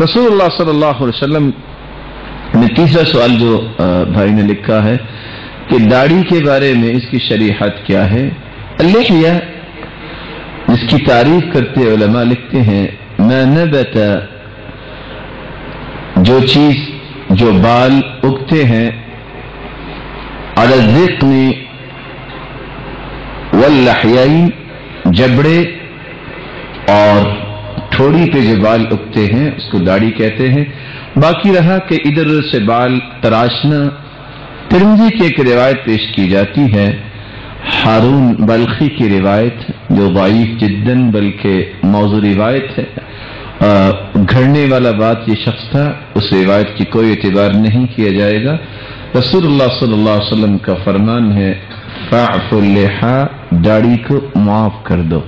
रसूलुल्लाह सल्लल्लाहु अलैहि वसल्लम ने तीसरा सवाल जो भाई ने लिखा है कि दाढ़ी के बारे में इसकी शरीहत क्या है। लिहिया, जिसकी तारीफ करते उलमा लिखते हैं मा नबता, जो चीज जो बाल उगते हैं अला ज़िक़्नि वल लहयैन, जबड़े और ठोड़ी पे जो बाल उगते हैं उसको दाढ़ी कहते हैं। बाकी रहा कि इधर से बाल तराशना, तिरमिज़ी की एक रिवायत पेश की जाती है, हारून बल्खी की रिवायत जो ज़ईफ़ जिद्दन बल्कि मौज़ू रिवायत है, घड़ने वाला बात ये शख्स था, उस रिवायत की कोई एतबार नहीं किया जाएगा। रसूलुल्लाह सल्लल्लाहु अलैहि वसल्लम का फरमान है फ़अफ़ुल लिहा, दाढ़ी को माफ कर दो।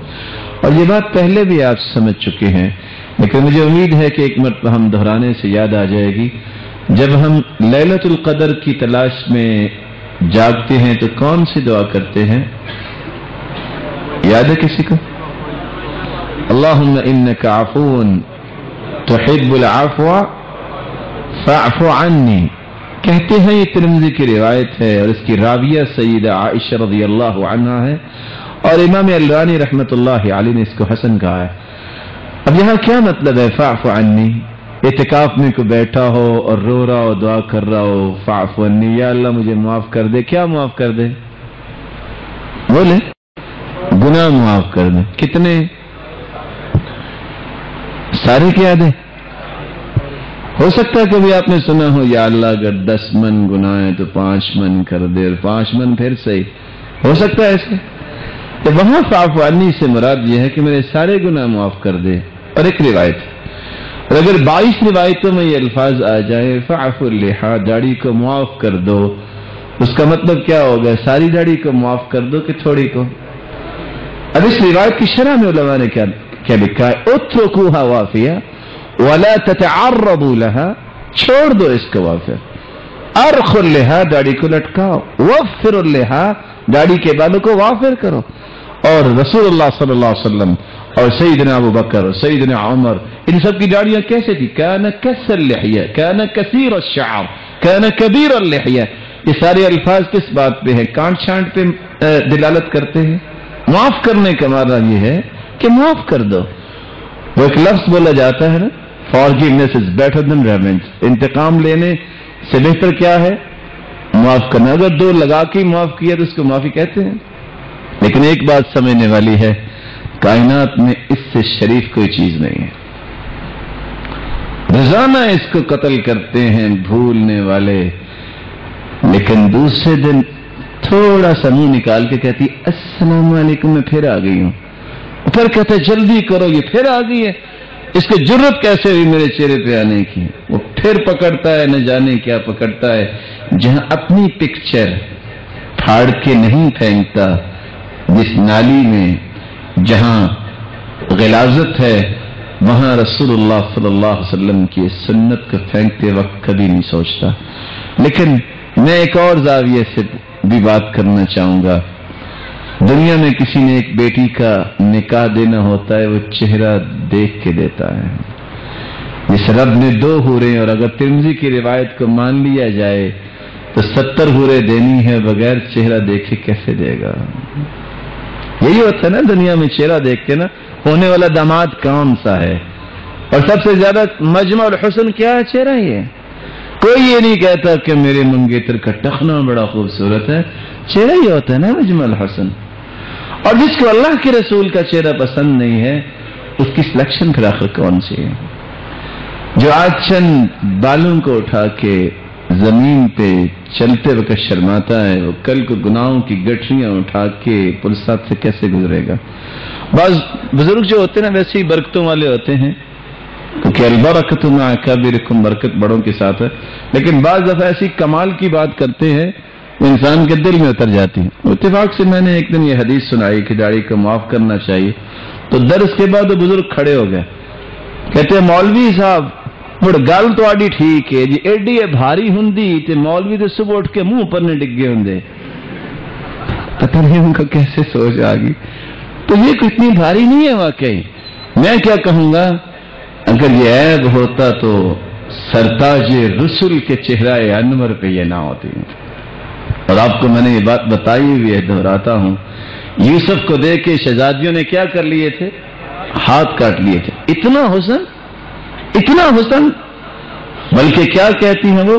और ये बात पहले भी आप समझ चुके हैं, लेकिन मुझे उम्मीद है कि एक मरतबा हम दोहराने से याद आ जाएगी। जब हम लैलतुल क़द्र की तलाश में जागते हैं तो कौन सी दुआ करते हैं, याद है किसी को? अल्लाहुम्मा इन्नका अफ़ून तुहिब्बुल अफ़्वा फ़अफ़ु अन्नी, कहते हैं। ये तिरमिज़ी की रिवायत है और इसकी राविया सय्यदा आइशा रज़ियल्लाहु अन्हा है और इमाम अल्बानी रहमतुल्लाहि अलैहि ने इसको हसन कहा है। अब यहाँ क्या मतलब है फ़अफ़ु अन्नी? इतिकाफ में कोई बैठा हो और रो रहा हो, दुआ कर रहा हो, फ़अफ़ु अन्नी, या अल्लाह मुझे माफ कर दे। क्या माफ कर दे? बोले, गुनाह माफ कर दे। कितने? सारे क्या दे? हो सकता है कभी आपने सुना हो या अल्लाह अगर 10 मन गुनाह है तो 5 मन कर दे, और 5 मन फिर सही, हो सकता है ऐसे। तो वहां फ़अफ़ु अन्नी से मुराद यह है कि मेरे सारे गुनाह माफ कर दे। और एक रिवायत है, और अगर 22 रिवायतों में ये अल्फाज आ जाए फ़अफ़ुल लिहा, दाढ़ी को माफ कर दो, उसका मतलब क्या होगा? सारी दाढ़ी को माफ कर दो कि थोड़ी को? अब इस रिवायत की शरह में उलमा ने क्या लिखा है, उत्रुकुहा वाफ़िया वला ततअर्रदू लहा, छोड़ दो इसको वाफ़िर, अरख़ुल लिहा, दाढ़ी को लटकाओ, वफ़िरुल लिहा, दाढ़ी के बालों को वाफ़िर करो। और रसूलुल्लाह सल्लल्लाहु अलैहि वसल्लम और सैयदना अबू बकर और सैयदना उमर, इन सब की दाढ़ियां कैसे थी? काना कस्सर लिहिया, काना कसीर अश-शअर, काना कबीर अल-लिहिया। ये सारे अल्फाज किस बात पे हैं? कांट छांट पे दिलालत करते हैं। माफ करने का मतलब ये है कि माफ कर दो। वो एक लफ्ज बोला जाता है ना, forgiveness is better than revenge, इंतकाम लेने से बेहतर क्या है? माफ करना। अगर 2 लगा के माफ किया तो उसको माफी कहते हैं। लेकिन एक बात समझने वाली है, कायनात में इससे शरीफ कोई चीज नहीं है। रोजाना इसको कत्ल करते हैं भूलने वाले, लेकिन दूसरे दिन थोड़ा सा मुंह निकाल के कहती अस्सलाम वालेकुम, मैं फिर आ गई हूं। फिर कहते जल्दी करो, ये फिर आ गई है, इसको जुर्रत कैसे हुई मेरे चेहरे पे आने की? वो फिर पकड़ता है, न जाने क्या पकड़ता है। जहां अपनी पिक्चर फाड़ के नहीं फेंकता, जिस नाली में जहां गिलाजत है, वहां रसूलुल्लाह सल्लल्लाहु अलैहि वसल्लम की सुन्नत को फेंकते वक्त कभी नहीं सोचता। लेकिन मैं एक और जाविये से भी बात करना चाहूंगा। दुनिया में किसी ने एक बेटी का निकाह देना होता है, वो चेहरा देख के देता है। जिस रब ने 2 हूरें, और अगर तिरमिज़ी की रिवायत को मान लिया जाए तो 70 हूरें देनी है, बगैर चेहरा देखे कैसे देगा? यही होता है ना दुनिया में, चेहरा देखते ना होने वाला दामाद कौन सा है। और सबसे ज्यादा मजमा हुस्न क्या है? चेहरा ही है। कोई ये नहीं कहता कि मेरे मंगेतर का टखना बड़ा खूबसूरत है, चेहरा ही होता है ना मजमा हुस्न। और जिसको अल्लाह के रसूल का चेहरा पसंद नहीं है, उसकी सिलेक्शन फिर आखिर कौन सी है? जो आज चंद बालों को उठा के जमीन पे चलते वक्त शर्माता है, वो कल को गुनाहों की गठरियां उठा के पुलसात से कैसे गुजरेगा? बाज बुजुर्ग जो होते हैं ना, वैसे ही बरकतों वाले होते हैं, क्योंकि अलबरकतु मा कबीरकुम, बरकत बड़ों के साथ है। लेकिन बाज दफा ऐसी कमाल की बात करते हैं वो इंसान के दिल में उतर जाती है। इत्तेफाक से मैंने एक दिन ये हदीस सुनाई कि दाढ़ी को माफ करना चाहिए, तो दर्स के बाद वो बुजुर्ग खड़े हो गए, कहते हैं मौलवी साहब मुड़ गल तुहाडी ठीक है जी, एडी भारी हुंदी ते मौलवी तो सुबह उठ के मुंह पर ने डिगे होंगे। पता नहीं उनको कैसे सोच आ गई। तो ये इतनी भारी नहीं है वाकई। मैं क्या कहूंगा, اگر یہ عیب ہوتا تو سرتاج رسول کے چہرہ انور پہ یہ نہ ہوتی. اور آپ کو میں نے یہ بات بتائی ہوئی ہے، دہراتا ہوں. یوسف کو دیکھ کے شہزادیوں نے کیا کر لیے تھے؟ ہاتھ کاٹ لیے تھے. اتنا حسن. بلکہ کیا کہتی ہیں وہ؟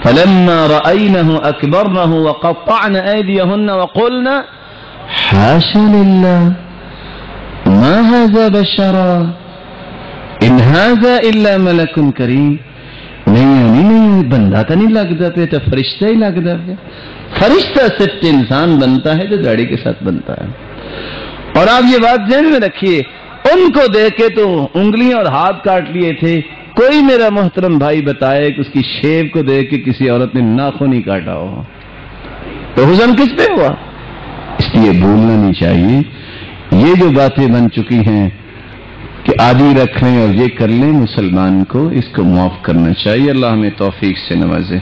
فلما رأينه أكبرنه وقطعن أيديهن وقلن حاشا لله ما هذا بشرا إن هذا إلا ملك كريم. نہیں بندہ تو نہیں لگتا پہ، تو فرشتہ ہی لگتا پہ. فرشتہ صرف انسان بنتا ہے جو داڑھی کے ساتھ بنتا ہے. اور آپ یہ بات ذہن میں رکھیے، ان کو دیکھ کے تو انگلیاں اور ہاتھ کاٹ لیے تھے. کوئی میرا محترم بھائی بتائے کہ اس کی شیب کو دیکھ کے کسی عورت نے ناخن نہیں کاٹا ہو، تو حسن کس پہ ہوا؟ اس لیے بھولنا نہیں چاہیے. یہ جو باتیں بن چکی ہیں کہ عادی رکھ لیں اور یہ کر لیں، مسلمان کو اس کو معاف کرنا چاہیے. اللہ ہمیں توفیق سے نوازے.